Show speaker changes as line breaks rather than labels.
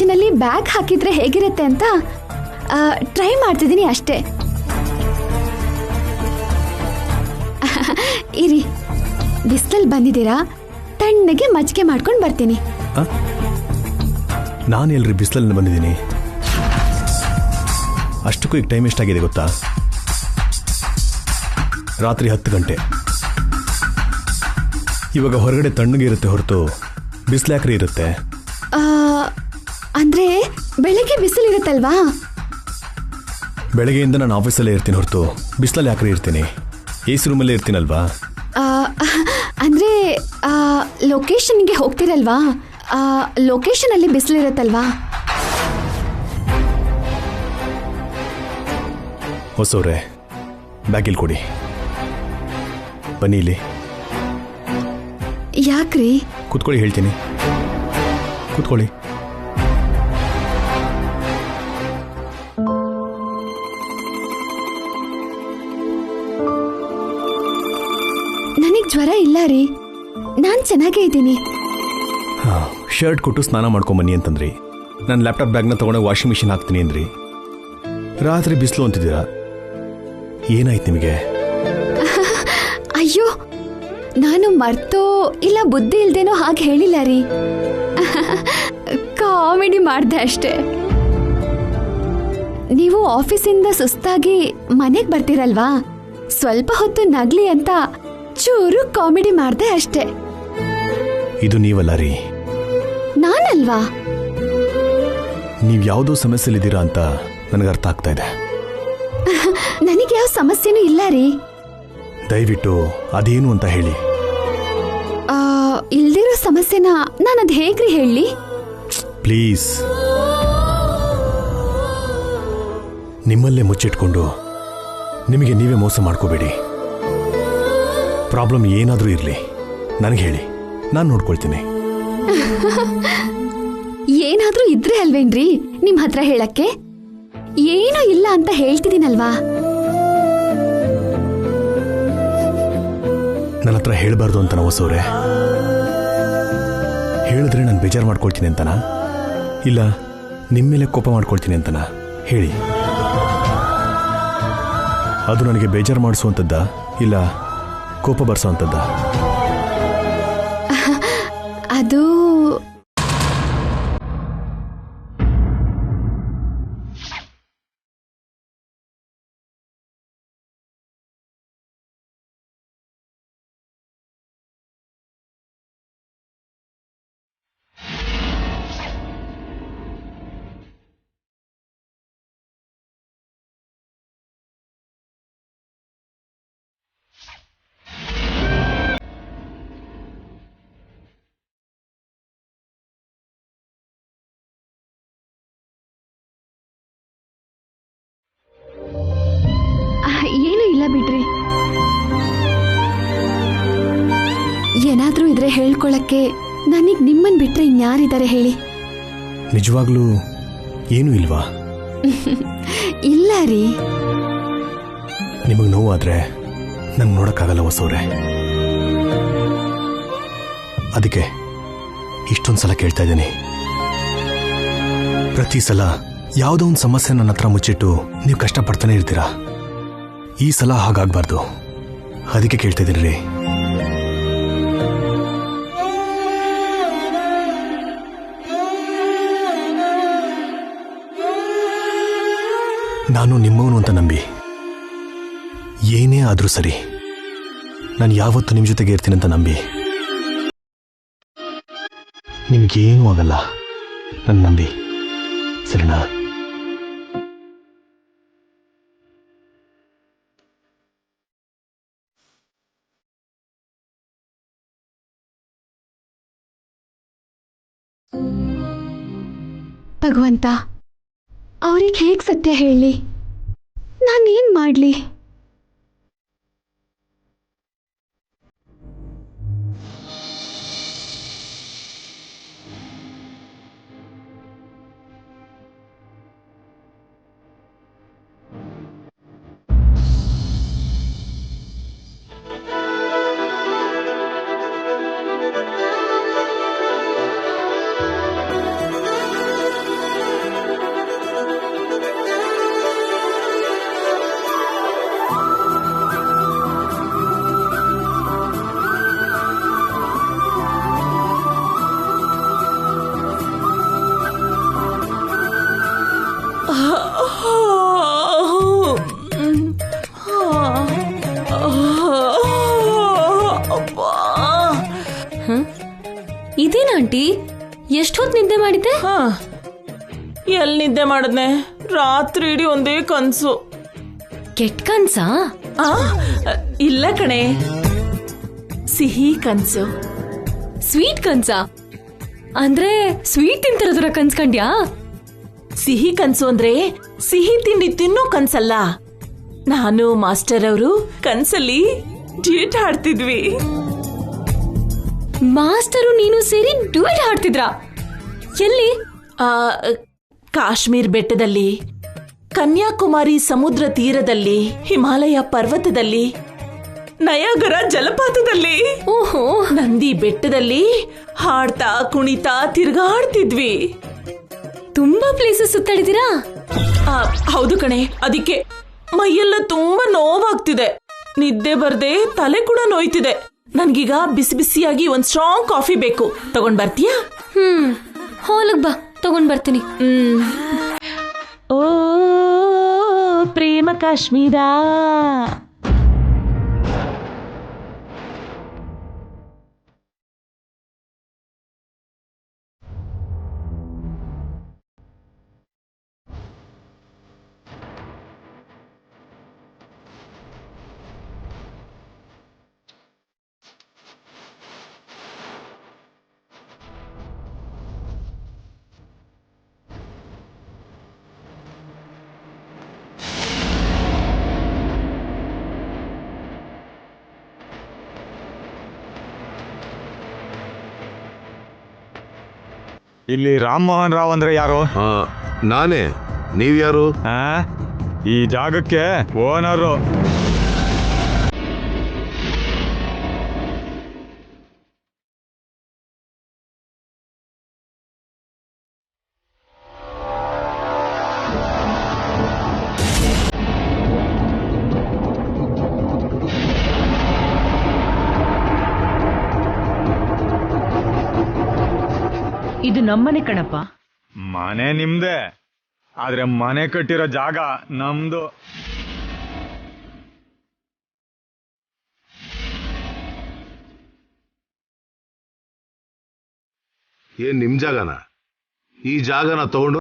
ನಲ್ಲಿ ಬ್ಯಾಗ್ ಹಾಕಿದ್ರೆ ಹೇಗಿರುತ್ತೆ ಅಂತ ಟ್ರೈ ಮಾಡ್ತಿದ್ದೀನಿ ಅಷ್ಟೇ. ಇರಿ, ಬಿಸಿಲಲ್ಲಿ ಬಂದಿದ್ದೀರಾ, ತಣ್ಣಗೆ ಮಜ್ಜಿಗೆ ಮಾಡ್ಕೊಂಡು ಬರ್ತೀನಿ.
ನಾನು ಎಲ್ರಿ ಬಿಸಿಲಲ್ಲಿ ಬಂದಿದ್ದೀನಿ. ಅಷ್ಟಕ್ಕೂ ಈಗ ಟೈಮ್ ಎಷ್ಟಾಗಿದೆ ಗೊತ್ತಾ? ರಾತ್ರಿ 10 ಗಂಟೆ. ಇವಾಗ ಹೊರಗಡೆ ತಣ್ಣಗೆ ಇರುತ್ತೆ ಹೊರತು ಬಿಸಿಲು ಯಾಕ್ರಿ ಇರುತ್ತೆ?
ಅಂದ್ರೆ ಬೆಳಗ್ಗೆ ಬಿಸಿಲಿರುತ್ತಲ್ವಾ?
ಬೆಳಗ್ಗೆಯಿಂದ ನಾನು ಆಫೀಸಲ್ಲೇ ಇರ್ತೀನಿ ಹೊರತು ಬಿಸಿಲಲ್ಲಿ ಯಾಕ್ರಿ ಇರ್ತೀನಿ? AC ರೂಮಲ್ಲೇ ಇರ್ತೀನಲ್ವಾ?
ಅಂದ್ರೆ ಲೊಕೇಶನ್ಗೆ ಹೋಗ್ತಿರಲ್ವಾ? ಲೊಕೇಶನ್ ಅಲ್ಲಿ ಬಿಸಿಲಿರುತ್ತಲ್ವಾ?
ಹೊಸವ್ರೆ, ಬ್ಯಾಗಿಲ್ ಕೊಡಿ. ಬನ್ನಿ ಇಲ್ಲಿ.
ಯಾಕ್ರಿ?
ಕೂತ್ಕೊಳ್ಳಿ, ಹೇಳ್ತೀನಿ. ಕೂತ್ಕೊಳ್ಳಿ.
ನನಗ್ ಜ್ವರ ಇಲ್ಲ ರೀ, ನಾನ್ ಚೆನ್ನಾಗೇ ಇದ್ದೀನಿ.
ಶರ್ಟ್ ಕೊಟ್ಟು ಸ್ನಾನ ಮಾಡ್ಕೊಂಬನ್ನಿ ಅಂತಂದ್ರಿ. ನಾನು ಲ್ಯಾಪ್ಟಾಪ್ ಬ್ಯಾಗ್ನ ತಗೊಂಡು ವಾಷಿಂಗ್ ಮಿಷಿನ್ ಹಾಕ್ತೀನಿ ಅಂದ್ರಿ. ರಾತ್ರಿ ಬಿಸಿಲು ಅಂತಿದ್ದೀರಾ. ಏನಾಯ್ತು ನಿಮಗೆ?
ಅಯ್ಯೋ, ನಾನು ಮರ್ತೋ ಇಲ್ಲ ಬುದ್ಧಿ ಇಲ್ದೇನೋ ಹಾಗೆ ಹೇಳಿಲ್ಲ ರೀ. ಕಾಮಿಡಿ ಮಾಡ್ದೆ ಅಷ್ಟೇ. ನೀವು ಆಫೀಸಿಂದ ಸುಸ್ತಾಗಿ ಮನೆಗೆ ಬರ್ತೀರಲ್ವಾ, ಸ್ವಲ್ಪ ಹೊತ್ತು ನಗ್ಲಿ ಅಂತ ಚೂರು ಕಾಮಿಡಿ ಮಾಡ್ದೆ ಅಷ್ಟೇ.
ಇದು ನೀವಲ್ಲ ರೀ.
ನಾನಲ್ವಾ?
ನೀವು ಯಾವುದೋ ಸಮಸ್ಯೆಲಿದ್ದೀರಾ ಅಂತ ನನಗೆ ಅರ್ಥ ಆಗ್ತಾ ಇದೆ.
ನನಗೆ ಯಾವ ಸಮಸ್ಯೆನೂ ಇಲ್ಲ ರೀ.
ದಯವಿಟ್ಟು ಅದೇನು ಅಂತ ಹೇಳಿ.
ಇಲ್ದಿರೋ ಸಮಸ್ಯೆನ ನಾನದ್ ಹೇಗ್ರಿ ಹೇಳಿ?
ಪ್ಲೀಸ್. ನಿಮ್ಮಲ್ಲೇ ಮುಚ್ಚಿಟ್ಕೊಂಡು ನಿಮಗೆ ನೀವೇ ಮೋಸ ಮಾಡ್ಕೋಬೇಡಿ. ಪ್ರಾಬ್ಲಮ್ ಏನಾದರೂ ಇರಲಿ ನನಗೆ ಹೇಳಿ, ನಾನು ನೋಡ್ಕೊಳ್ತೀನಿ.
ಏನಾದ್ರೂ ಇದ್ರೆ ಅಲ್ವೇನ್ರಿ ನಿಮ್ ಹತ್ರ ಹೇಳಕ್ಕೆ? ಏನೂ ಇಲ್ಲ ಅಂತ ಹೇಳ್ತಿದ್ದೀನಲ್ವಾ?
ನನ್ನ ಹತ್ರ ಹೇಳಬಾರ್ದು ಅಂತನ ಹೊಸವ್ರೆ? ಹೇಳಿದ್ರೆ ನಾನು ಬೇಜಾರು ಮಾಡ್ಕೊಳ್ತೀನಿ ಅಂತನಾ, ಇಲ್ಲ ನಿಮ್ಮ ಮೇಲೆ ಕೋಪ ಮಾಡ್ಕೊಳ್ತೀನಿ ಅಂತನಾ? ಹೇಳಿ. ಅದು ನನಗೆ ಬೇಜಾರು ಮಾಡಿಸುವಂಥದ್ದ, ಇಲ್ಲ ಕೋಪ ಬರ್ಸೋವಂಥದ್ದ?
ಅದು ಏನು ಇಲ್ಲ ಬಿಡ್ರಿ. ಏನಾದ್ರೂ ಇದ್ರೆ ಹೇಳ್ಕೊಳಕ್ಕೆ ನನಗ್ ನಿಮ್ಮನ್ ಬಿಟ್ರೆ ಇನ್ಯಾರಿದ್ದಾರೆ ಹೇಳಿ?
ನಿಜವಾಗ್ಲೂ ಏನೂ ಇಲ್ವಾ?
ಇಲ್ಲ ರೀ.
ನಿಮಗೆ ನೋವಾದ್ರೆ ನಂಗೆ ನೋಡಕ್ಕಾಗಲ್ಲ ಹೊಸವ್ರೆ. ಅದಕ್ಕೆ ಇಷ್ಟೊಂದು ಸಲ ಕೇಳ್ತಾ ಇದ್ದೀನಿ. ಪ್ರತಿ ಸಲ ಯಾವುದೋ ಒಂದು ಸಮಸ್ಯೆ ನನ್ನ ಹತ್ರ ಮುಚ್ಚಿಟ್ಟು ನೀವು ಕಷ್ಟಪಡ್ತಾನೆ ಇರ್ತೀರಾ. ಈ ಸಲ ಹಾಗಾಗಬಾರ್ದು, ಅದಕ್ಕೆ ಕೇಳ್ತಾ ಇದ್ದೀನಿ ರೀ. ನಾನು ನಿಮ್ಮವನು ಅಂತ ನಂಬಿ ಏನೇ ಆದರೂ ಸರಿ, ನಾನು ಯಾವತ್ತೂ ನಿಮ್ಮ ಜೊತೆಗೆ ಇರ್ತೀನಿ ಅಂತ ನಂಬಿ. ನಿಮಗೇನೂ ಆಗಲ್ಲ, ನನ್ನ ನಂಬಿ, ಸರಿನಾ?
ಭಗವಂತ, ಅವ್ರಿಗೆ ಹೇಗೆ ಸತ್ಯ ಹೇಳಿ? ನಾನೇನ್ ಮಾಡ್ಲಿ? ಆಂಟಿ, ಎಷ್ಟೊತ್ತು ನಿದ್ದೆ ಮಾಡಿದ್ದೆ?
ಎಲ್ಲಿ ನಿದ್ದೆ ಮಾಡದ್ನೆ, ರಾತ್ರಿ ಇಡೀ ಒಂದೇ ಕನ್ಸು.
ಕೆಟ್ಟ ಕನ್ಸಾ?
ಇಲ್ಲ ಕಣೆ, ಸಿಹಿ ಕನ್ಸು.
ಸ್ವೀಟ್ ಕನ್ಸಾ? ಅಂದ್ರೆ ಸ್ವೀಟ್ ತಿಂತಿರೋದ್ರ ಕನ್ಸ್ಕಂಡ್ಯಾ?
ಸಿಹಿ ಕನ್ಸು ಅಂದ್ರೆ ಸಿಹಿ ತಿಂಡಿ ತಿನ್ನೋ ಕನ್ಸಲ್ಲ. ನಾನು ಮಾಸ್ಟರ್ ಅವರು ಕನ್ಸಲ್ಲಿ ಡ್ಯೂಯೆಟ್ ಹಾಡ್ತಿದ್ವಿ.
ಮಾಸ್ಟರು ನೀನು ಸೇರಿ ಡ್ಯೂಯೆಟ್ ಹಾಡ್ತಿದ್ರಾ? ಎಲ್ಲಿ?
ಕಾಶ್ಮೀರ್ ಬೆಟ್ಟದಲ್ಲಿ, ಕನ್ಯಾಕುಮಾರಿ ಸಮುದ್ರ ತೀರದಲ್ಲಿ, ಹಿಮಾಲಯ ಪರ್ವತದಲ್ಲಿ, ನಯಾಗರ ಜಲಪಾತದಲ್ಲಿ,
ಓಹೋ,
ನಂದಿ ಬೆಟ್ಟದಲ್ಲಿ ಹಾಡ್ತಾ ಕುಣಿತಾ ತಿರ್ಗಾಡ್ತಿದ್ವಿ.
ತುಂಬಾ ಪ್ಲೇಸಸ್ ಸುತ್ತಾಡಿದಿರಾ?
ಹೌದು ಕಣೆ, ಅದಕ್ಕೆ ಮೈಯೆಲ್ಲ ತುಂಬಾ ನೋವಾಗ್ತಿದೆ. ನಿದ್ದೆ ಬರ್ದೆ ತಲೆ ಕೂಡ ನೋಯ್ತಿದೆ. ನನ್ಗೀಗ ಬಿಸಿ ಬಿಸಿಯಾಗಿ ಒಂದ್ ಸ್ಟ್ರಾಂಗ್ ಕಾಫಿ ಬೇಕು. ತಗೊಂಡ್ ಬರ್ತೀಯಾ?
ಹಾಲಗ್ ಬಾ, ತಗೊಂಡ್ ಬರ್ತೀನಿ.
ಓ ಪ್ರೇಮ ಕಾಶ್ಮೀರ.
ಇಲ್ಲಿ ರಾಮಮೋಹನ್ ರಾವ್ ಅಂದ್ರೆ ಯಾರು?
ನಾನೇ. ನೀವ್ಯಾರು?
ಈ ಜಾಗಕ್ಕೆ ಓನರು.
ಇದು ನಮ್ಮನೆ ಕಣಪ್ಪ.
ಮನೆ ನಿಮ್ದೆ, ಆದ್ರೆ ಮನೆ ಕಟ್ಟಿರೋ ಜಾಗ ನಮ್ದು.
ಏನ್ ನಿಮ್ ಜಾಗನ? ಈ ಜಾಗನ ತಗೊಂಡು